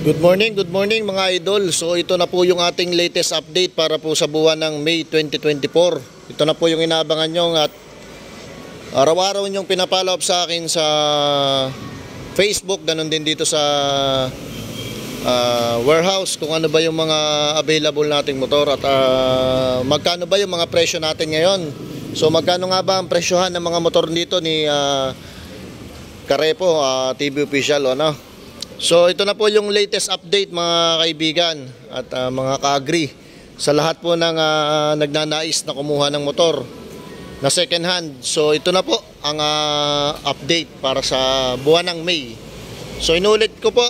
Good morning mga idol. So ito na po yung ating latest update para po sa buwan ng May 2024. Ito na po yung inaabangan nyo at araw-araw nyong pinapollow up sa akin sa Facebook. Ganon din dito sa warehouse kung ano ba yung mga available nating motor at magkano ba yung mga presyo natin ngayon. So magkano nga ba ang presyohan ng mga motor dito ni Carepo TV Official ano? So ito na po yung latest update mga kaibigan at mga ka-agree sa lahat po ng nagnanais na kumuha ng motor na second hand. So ito na po ang update para sa buwan ng May. So inulit ko po,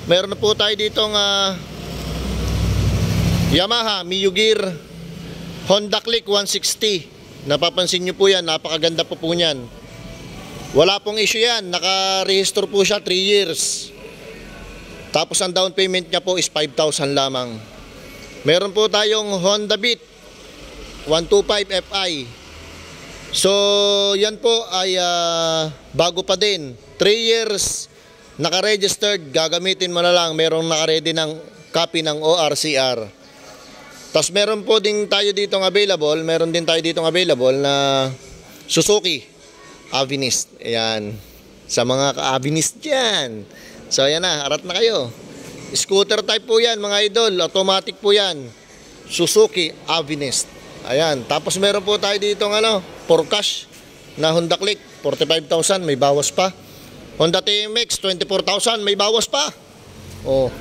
meron na po tayo ditong Yamaha Mio Gear Honda Click 160. Napapansin nyo po yan, napakaganda po niyan. Wala pong issue yan, naka-register po siya 3 years. Tapos ang down payment niya po is 5,000 lamang. Meron po tayong Honda Beat 125 Fi. So yan po ay bago pa din, 3 years naka-registered, gagamitin mo na lang. Merong naka-ready ng copy ng ORCR. Tapos meron po din tayo ditong available, na Suzuki Avinist. Ayan. Sa mga ka-Avinist dyan. So ayan na, arat na kayo. Scooter type po yan mga idol. Automatic po yan. Suzuki Avinist. Ayan. Tapos meron po tayo ditong for cash na Honda Click 45,000, may bawas pa. Honda TMX 24,000, may bawas pa. Oh.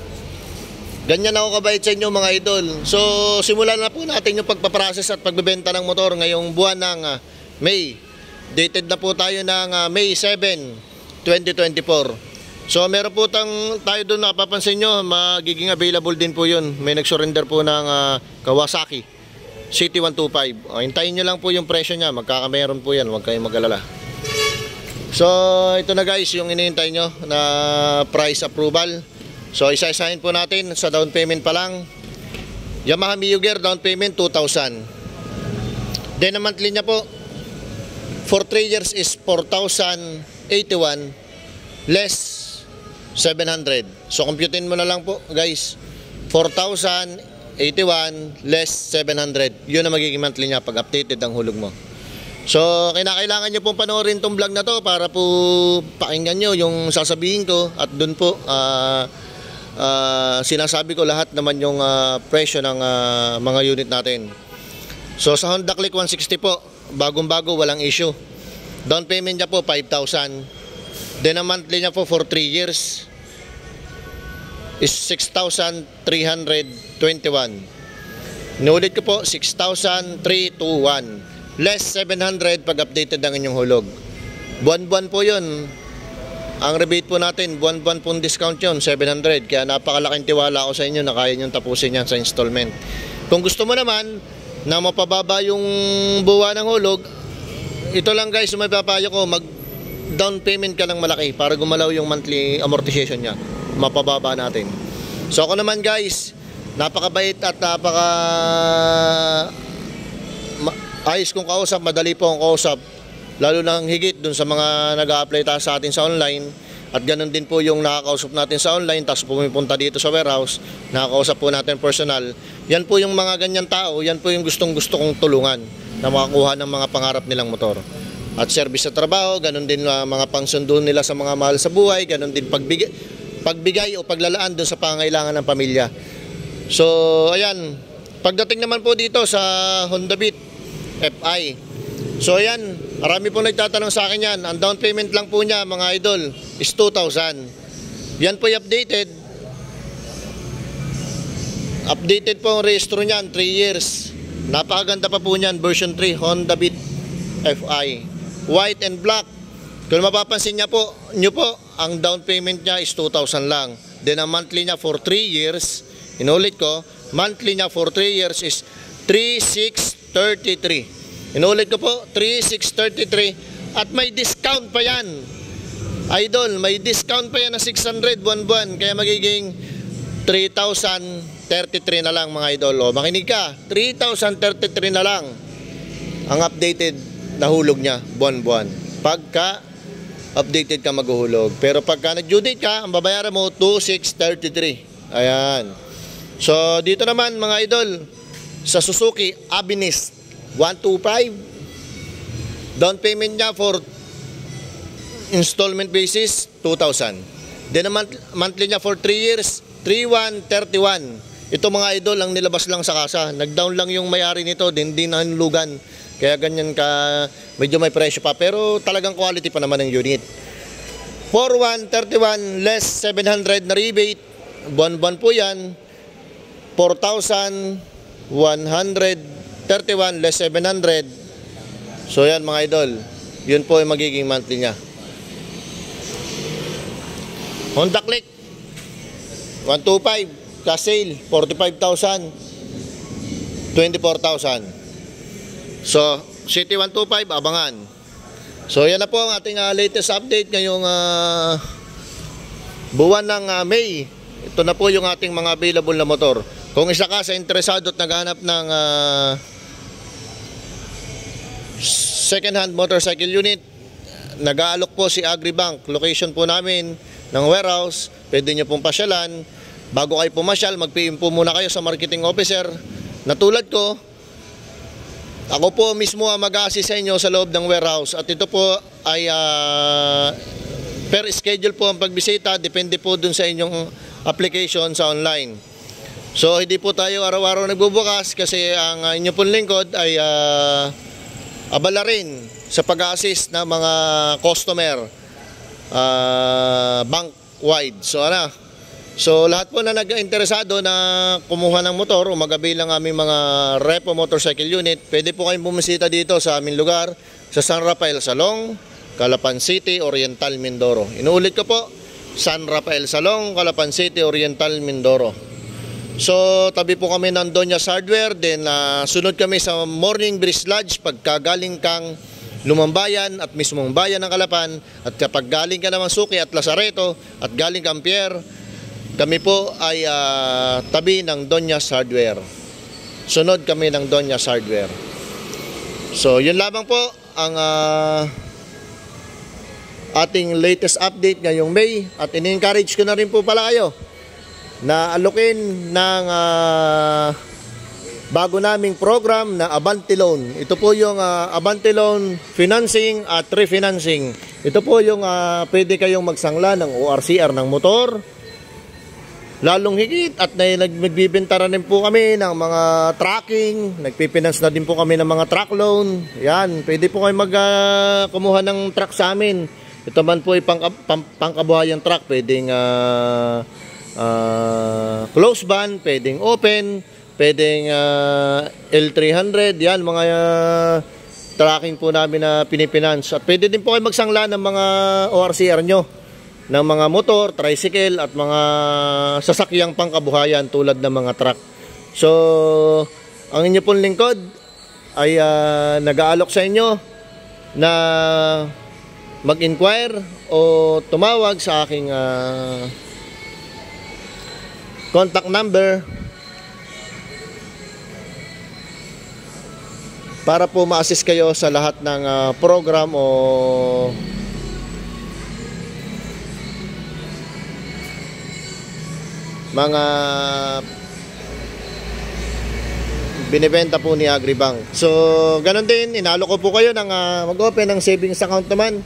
Ganyan ako kabait sa inyo mga idol. So simulan na po natin yung pagpaprocess at pagbebenta ng motor ngayong buwan ng May. Dated na po tayo ng May 7, 2024. So meron po tayo doon napapansin nyo, magiging available din po yun. May nag-surrender po ng Kawasaki City 125. Hintayin nyo lang po yung presyo nya, magkakameron po yan, huwag kayong mag-alala. So ito na guys yung inihintay nyo na price approval. So isa-isahin po natin sa down payment pa lang. Yamaha Mio Gear down payment 2,000. Then ang monthly nya po for 3 years is 4,081 less 700. So computein mo na lang po guys, 4,081 less 700. Yun ang magiging monthly niya pag updated ang hulog mo. So kailangan nyo pong panoorin tong vlog na to para po pakinggan nyo yung sasabihin ko. At dun po sinasabi ko lahat naman yung presyo ng mga unit natin. So sa Honda Click 160 po, bagong-bago, walang issue. Down payment niya po 5,000. Then ang monthly niya po for 3 years is 6,321. Inulit ko po, 6,321 less 700 pag updated ang inyong hulog. Buwan-buwan po yun. Ang rebate po natin, buwan-buwan pong discount yun, 700. Kaya napakalaking tiwala ako sa inyo na kaya nyo tapusin yan sa installment. Kung gusto mo naman na mapababa yung buwan ng hulog, ito lang guys, may papayo ko, mag down payment ka ng malaki para gumalaw yung monthly amortization nya, mapababa natin. So ako naman guys, napakabait at ayos kong kausap, madali po ang kausap, lalo nang higit dun sa mga nag-a-apply sa atin sa online. At ganun din po yung nakakausap natin sa online, tapos pumunta dito sa warehouse, nakakausap po natin personal. Yan po yung mga ganyan tao, yan po yung gustong-gusto kong tulungan na makakuha ng mga pangarap nilang motor. At service sa trabaho, ganun din mga pangsundo nila sa mga mahal sa buhay, ganun din pagbigay o paglalaan dun sa pangangailangan ng pamilya. So, ayan, pagdating naman po dito sa Honda Beat Fi. So ayan, marami po nagtatanong sa akin yan. Ang down payment lang po niya mga idol is 2,000. Yan po yung updated. Updated po ang rehistro niyan, 3 years. Napakaganda pa po niyan, version 3 Honda Beat Fi. White and black. Kung mapapansin nyo po, ang down payment niya is 2,000 lang. Then ang monthly niya for 3 years, inulit ko, monthly niya for 3 years is 3,633. Inulit ko po, 3,633. At may discount pa yan. Idol, may discount pa yan na 600 buwan-buwan. Kaya magiging 3,033 na lang mga idol. O, makinig ka, 3,033 na lang ang updated na hulog niya buwan-buwan. Pagka updated ka maghuhulog. Pero pagka nag-due date ka, ang babayaran mo 2,633. Ayan. So dito naman mga idol, sa Suzuki Avinis 125, down payment niya for installment basis 2,000. Then monthly niya for 3 years 3,131. Ito mga idol, ang nilabas lang sa kasa. Nag-down lang yung may-ari nito, hindi na hinulugan. Kaya ganyan ka, medyo may presyo pa. Pero talagang quality pa naman ng unit. 4,131 less 700 na rebate. Buwan-buwan po yan. 4,131 less 700. So yan mga idol. Yun po yung magiging monthly niya. Honda Click 125 plus sale 45,000 24,000. So City 125 abangan. So yan na po ang ating latest update ngayong buwan ng May. Ito na po yung ating mga available na motor. Kung isa ka sa interesado at naghahanap ng second hand motorcycle unit, nag-aalok po si Agribank. Location po namin ng warehouse. Pwede nyo pong pasyalan. Bago kayo pumasyal, mag-PM po muna kayo sa marketing officer. Na tulad ko, ako po mismo ang mag-assist sa inyo sa loob ng warehouse. At ito po ay per schedule po ang pagbisita. Depende po dun sa inyong application sa online. So hindi po tayo araw-araw nagbubukas kasi ang inyo pong lingkod ay abala rin sa pag-assist ng mga customer bank-wide. So lahat po na nag-interesado na kumuha ng motor o mag-avail ng aming mga repo motorcycle unit, pwede po kayong bumisita dito sa aming lugar sa San Rafael Salong, Calapan City, Oriental, Mindoro. Inuulit ko po, San Rafael Salong, Calapan City, Oriental, Mindoro. So tabi po kami ng Donya's Hardware, then sunod kami sa Morning Breeze Lodge pagkagaling kang Lumambayan at mismong bayan ng Calapan, at kapag galing ka naman Suki at Lazareto at galing kang Pierre, kami po ay tabi ng Donya's Hardware. Sunod kami ng Donya's Hardware. So yun lamang po ang ating latest update ngayong May. At ini-encourage ko na rin po pala kayo na alukin ng bago naming program na Abante Loan. Ito po yung Abante Loan financing at refinancing. Ito po yung pwede kayong magsangla ng ORCR ng motor. Lalong higit at nagbibenta rin po kami ng mga tracking, nagpipinance na din po kami ng mga truck loan. Yan, pwede po kayo kumuha ng truck sa amin. Ito man po ay pangkabuhayang truck, pwedeng close van, pwedeng open, pwedeng L300, yan mga tracking po namin na pinipinance. At pwede din po kayo magsangla ng mga ORCR nyo, ng mga motor, tricycle at mga sasakyang pangkabuhayan tulad ng mga truck. So ang inyo pong lingkod ay nag-aalok sa inyo na mag-inquire o tumawag sa aking contact number para po ma-assist kayo sa lahat ng program o mga binibenta po ni Agribank. So ganun din, inalo ko po kayo ng mag-open ng savings account naman.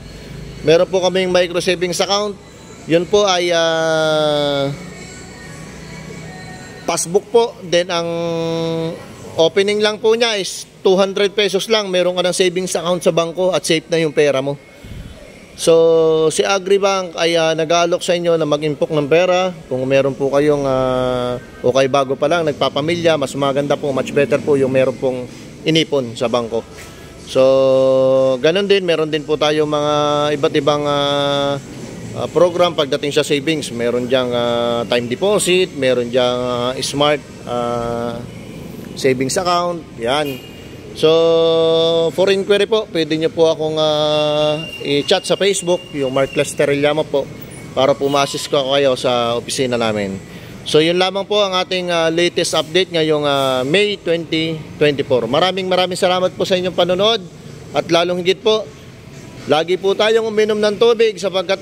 Meron po kaming micro savings account. Yun po ay passbook po. Then ang opening lang po niya is 200 pesos lang. Meron ka ng savings account sa bangko at safe na yung pera mo. So si Agribank ay nag-aalok sa inyo na mag-impok ng pera. Kung meron po kayong o kayo bago pa lang nagpapamilya, mas maganda po, much better po yung meron pong inipon sa bangko. So ganun din, meron din po tayo mga iba't ibang program pagdating sa savings. Meron diyang time deposit, meron diyang smart savings account, yan. So for inquiry po, pwede nyo po akong i-chat sa Facebook, yung Mark Lasterillamo po, para po ma-assist ko kayo sa opisina namin. So yun lamang po ang ating latest update ngayong May 2024. Maraming salamat po sa inyong panonood, at lalong higit po Lagi po tayong uminom ng tubig sapagkat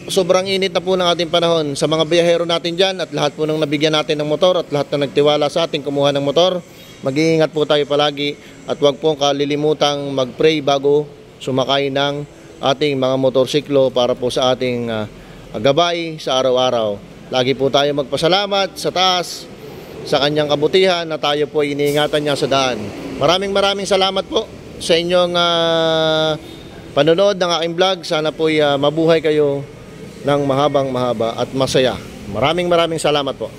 sobrang init na po ng ating panahon. Sa mga biyahero natin dyan at lahat po ng nabigyan natin ng motor at lahat na nagtiwala sa ating kumuha ng motor, mag-iingat po tayo palagi at huwag pong kalilimutang mag-pray bago sumakay ng ating mga motorsiklo para po sa ating gabay sa araw-araw. Lagi po tayo magpasalamat sa taas sa kanyang kabutihan na tayo po iniingatan niya sa daan. Maraming salamat po sa inyong panonood ng aking vlog. Sana po mabuhay kayo ng mahaba at masaya. Maraming salamat po.